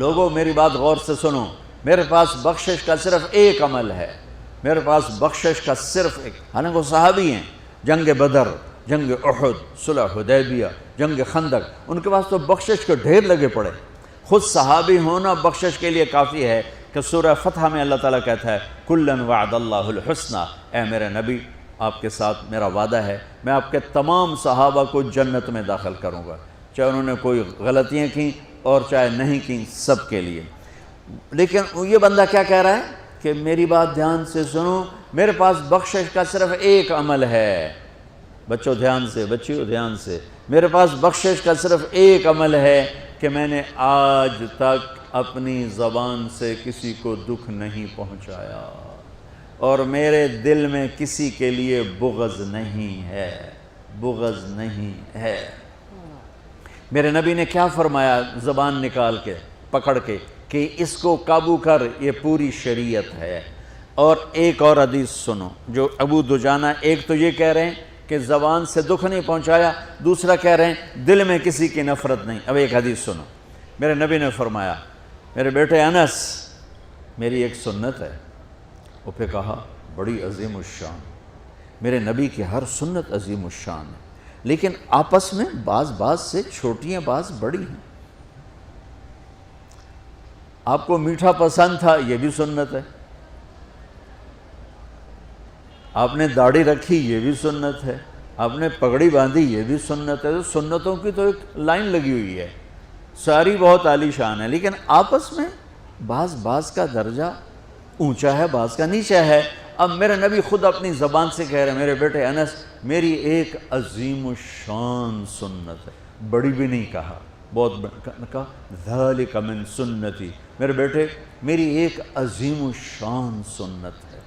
لوگوں میری بات غور سے سنو، میرے پاس بخشش کا صرف ایک عمل ہے، میرے پاس بخشش کا صرف ایک، حالانکہ وہ صحابی ہیں، جنگ بدر، جنگ احد، صلح حدیبیہ، جنگ خندق، ان کے پاس تو بخشش کے ڈھیر لگے پڑے۔ خود صحابی ہونا بخشش کے لیے کافی ہے کہ سورہ فتح میں اللہ تعالیٰ کہتا ہے کُلًا وعد اللہ الحسنى، اے میرے نبی آپ کے ساتھ میرا وعدہ ہے، میں آپ کے تمام صحابہ کو جنت میں داخل کروں گا، چاہے انہوں نے کوئی غلطیاں کیں اور چاہے نہیں کیں، سب کے لیے۔ لیکن یہ بندہ کیا کہہ رہا ہے کہ میری بات دھیان سے سنو، میرے پاس بخشش کا صرف ایک عمل ہے، بچوں دھیان سے، بچیوں دھیان سے، میرے پاس بخشش کا صرف ایک عمل ہے کہ میں نے آج تک اپنی زبان سے کسی کو دکھ نہیں پہنچایا اور میرے دل میں کسی کے لیے بغض نہیں ہے، بغض نہیں ہے۔ میرے نبی نے کیا فرمایا زبان نکال کے پکڑ کے کہ اس کو قابو کر، یہ پوری شریعت ہے۔ اور ایک اور حدیث سنو جو ابو دجانہ، ایک تو یہ کہہ رہے ہیں کہ زبان سے دکھ نہیں پہنچایا، دوسرا کہہ رہے ہیں دل میں کسی کی نفرت نہیں۔ اب ایک حدیث سنو، میرے نبی نے فرمایا میرے بیٹے انس میری ایک سنت ہے، وہ پہ کہا بڑی عظیم الشان، میرے نبی کی ہر سنت عظیم الشان ہے، لیکن آپس میں بعض سے چھوٹی ہیں، بعض بڑی ہیں۔ آپ کو میٹھا پسند تھا، یہ بھی سنت ہے، آپ نے داڑھی رکھی، یہ بھی سنت ہے، آپ نے پگڑی باندھی، یہ بھی سنت ہے۔ تو سنتوں کی تو ایک لائن لگی ہوئی ہے، ساری بہت عالی شان ہے، لیکن آپس میں بعض کا درجہ اونچا ہے، بعض کا نیچا ہے۔ اب میرے نبی خود اپنی زبان سے کہہ رہے ہیں میرے بیٹے انس میری ایک عظیم الشان سنت ہے، بڑی بھی نہیں کہا، بہت کہا ذالک من سنتی، میرے بیٹے میری ایک عظیم الشان سنت ہے،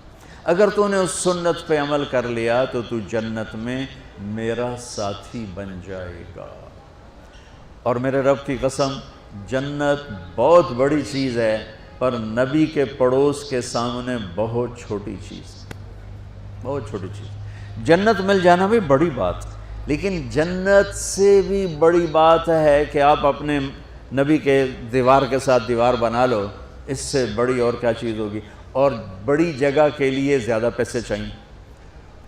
اگر تو نے اس سنت پہ عمل کر لیا تو تو جنت میں میرا ساتھی بن جائے گا۔ اور میرے رب کی قسم جنت بہت بڑی چیز ہے، پر نبی کے پڑوس کے سامنے بہت چھوٹی چیز، بہت چھوٹی چیز۔ جنت مل جانا بھی بڑی بات، لیکن جنت سے بھی بڑی بات ہے کہ آپ اپنے نبی کے دیوار کے ساتھ دیوار بنا لو، اس سے بڑی اور کیا چیز ہوگی؟ اور بڑی جگہ کے لیے زیادہ پیسے چاہیے،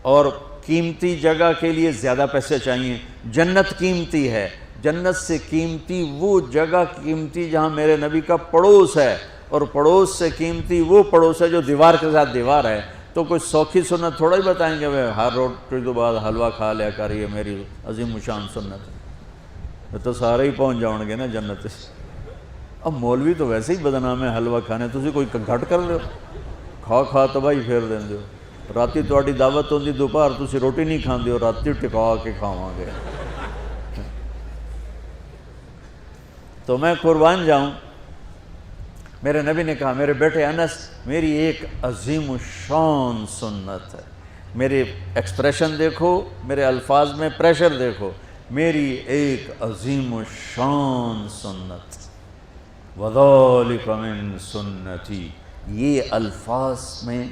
اور قیمتی جگہ کے لیے زیادہ پیسے چاہیے۔ جنت قیمتی ہے، جنت سے قیمتی وہ جگہ قیمتی جہاں میرے نبی کا پڑوس ہے، اور پڑوس سے قیمتی وہ پڑوس ہے جو دیوار کے ساتھ دیوار ہے۔ تو کوئی سوکھی سنت تھوڑا ہی بتائیں گے ہر روٹی کے بعد حلوہ کھا لیا کر، یہ میری عظیم الشان سنت ہے، تو سارے ہی پہنچ جاؤں گے نا جنت سے۔ اب مولوی تو ویسے ہی بدنام ہے حلوہ کھانے، تسی کوئی گھٹ کر لو، کھا تباہی پھیر دیں دیو، راتی تہاڈی دعوت ہوندی دوپہر تسی روٹی نہیں کھاندے ہو، راتی ٹکا کے کھاواں گے۔ تو میں قربان جاؤں، میرے نبی نے کہا میرے بیٹے انس میری ایک عظیم الشان سنت ہے، میرے ایکسپریشن دیکھو، میرے الفاظ میں پریشر دیکھو، میری ایک عظیم الشان سنت، وَذَلِكَ مِن سُنَّتِي، یہ الفاظ میں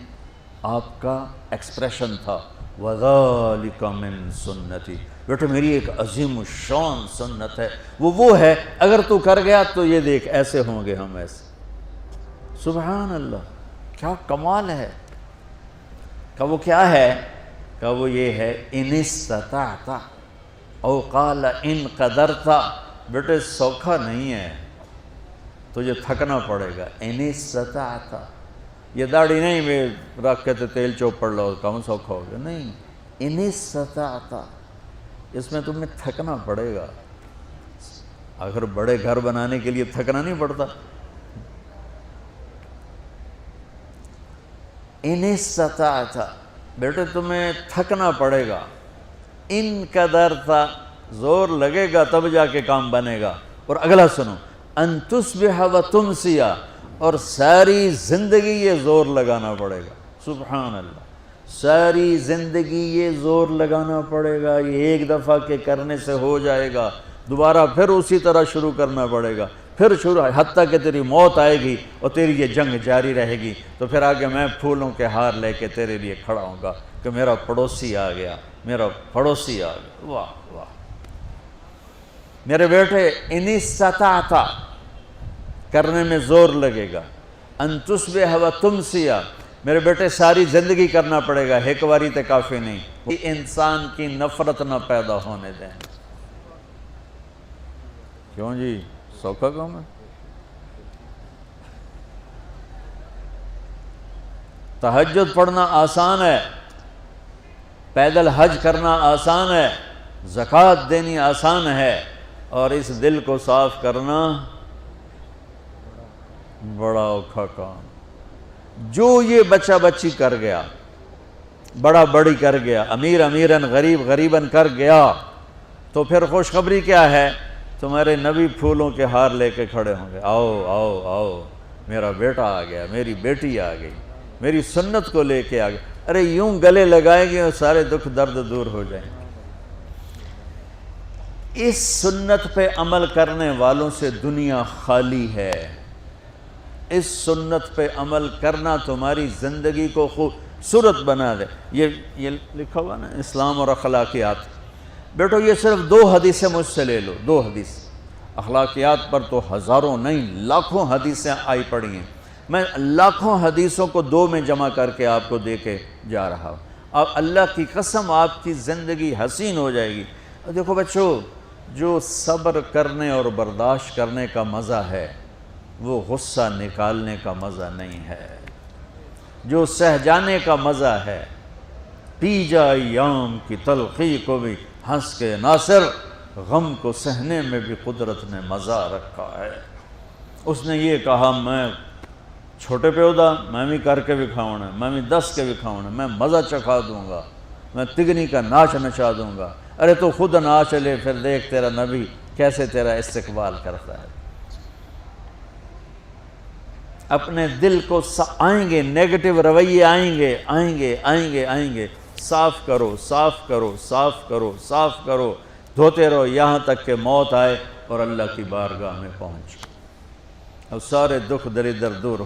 آپ کا ایکسپریشن تھا، وَذَلِكَ مِن سُنَّتِي، بیٹے میری ایک عظیم الشان سنت ہے، وہ ہے اگر تو کر گیا تو یہ دیکھ ایسے ہوں گے ہم، ایسے۔ سبحان اللہ، کیا کمال ہے۔ کہ وہ کیا ہے؟ کہ وہ یہ ہے ان استطعت او قال ان قدرت، بیٹے سوکھا نہیں ہے، تجھے تھکنا پڑے گا۔ ان استطعت، یہ داڑھی نہیں میں رکھ کے تیل چوپڑ لو کم سوکھا ہوگا، نہیں، ان استطعت، اس میں تمہیں تھکنا پڑے گا۔ اگر بڑے گھر بنانے کے لیے تھکنا نہیں پڑتا؟ ان استطعت، بیٹے تمہیں تھکنا پڑے گا، ان قدرت، زور لگے گا تب جا کے کام بنے گا۔ اور اگلا سنو، ان تصبح و تمسی، اور ساری زندگی یہ زور لگانا پڑے گا۔ سبحان اللہ، ساری زندگی یہ زور لگانا پڑے گا، یہ ایک دفعہ کے کرنے سے ہو جائے گا، دوبارہ پھر اسی طرح شروع کرنا پڑے گا، پھر شروع، حتیٰ کہ تیری موت آئے گی اور تیری یہ جنگ جاری رہے گی، تو پھر آگے میں پھولوں کے ہار لے کے تیرے لیے کھڑا ہوں گا کہ میرا پڑوسی آ گیا، میرا پڑوسی آ گیا۔ واہ واہ، میرے بیٹے ان استطعت، کرنے میں زور لگے گا. ان تصبح و تمسیہ، میرے بیٹے ساری زندگی کرنا پڑے گا، ایک واری تے کافی نہیں. انسان کی نفرت نہ پیدا ہونے دیں. کیوں جی سوکھا کام ہے؟ تہجد پڑھنا آسان ہے، پیدل حج کرنا آسان ہے، زکوٰۃ دینی آسان ہے، اور اس دل کو صاف کرنا بڑا اوکھا کام. جو یہ بچہ بچی کر گیا، بڑا بڑی کر گیا، امیر امیرن غریب غریبن کر گیا، تو پھر خوشخبری کیا ہے؟ تمہارے نبی پھولوں کے ہار لے کے کھڑے ہوں گے. آؤ آؤ آؤ، میرا بیٹا آ گیا، میری بیٹی آ گئی، میری سنت کو لے کے آ گئے. ارے یوں گلے لگائیں گے اور سارے دکھ درد دور ہو جائیں. اس سنت پہ عمل کرنے والوں سے دنیا خالی ہے. اس سنت پہ عمل کرنا تمہاری زندگی کو خوبصورت بنا دے. یہ لکھا ہوا نا اسلام اور اخلاقیات. بیٹو یہ صرف 2 حدیثیں مجھ سے لے لو، 2 حدیث. اخلاقیات پر تو ہزاروں نہیں لاکھوں حدیثیں آئی پڑی ہیں. میں لاکھوں حدیثوں کو 2 میں جمع کر کے آپ کو دے کے جا رہا ہوں. اب اللہ کی قسم آپ کی زندگی حسین ہو جائے گی. دیکھو بچوں، جو صبر کرنے اور برداشت کرنے کا مزہ ہے وہ غصہ نکالنے کا مزہ نہیں ہے. جو سہ جانے کا مزہ ہے، پی جا ایام کی تلخی کو بھی ہنس کے ناصر، غم کو سہنے میں بھی قدرت نے مزہ رکھا ہے. اس نے یہ کہا میں چھوٹے پیودا میں بھی کر کے دکھاؤں، میں بھی دس کے دکھاؤں، میں مزہ چکھا دوں گا، میں تگنی کا ناچ نچا دوں گا. ارے تو خود ناچ لے، پھر دیکھ تیرا نبی کیسے تیرا استقبال کرتا ہے. اپنے دل کو آئیں گے نیگیٹو رویے، آئیں گے آئیں گے آئیں گے آئیں گے. صاف کرو صاف کرو صاف کرو صاف کرو، دھوتے رہو یہاں تک کہ موت آئے اور اللہ کی بارگاہ میں پہنچ. اب سارے دکھ دریدر دور ہو.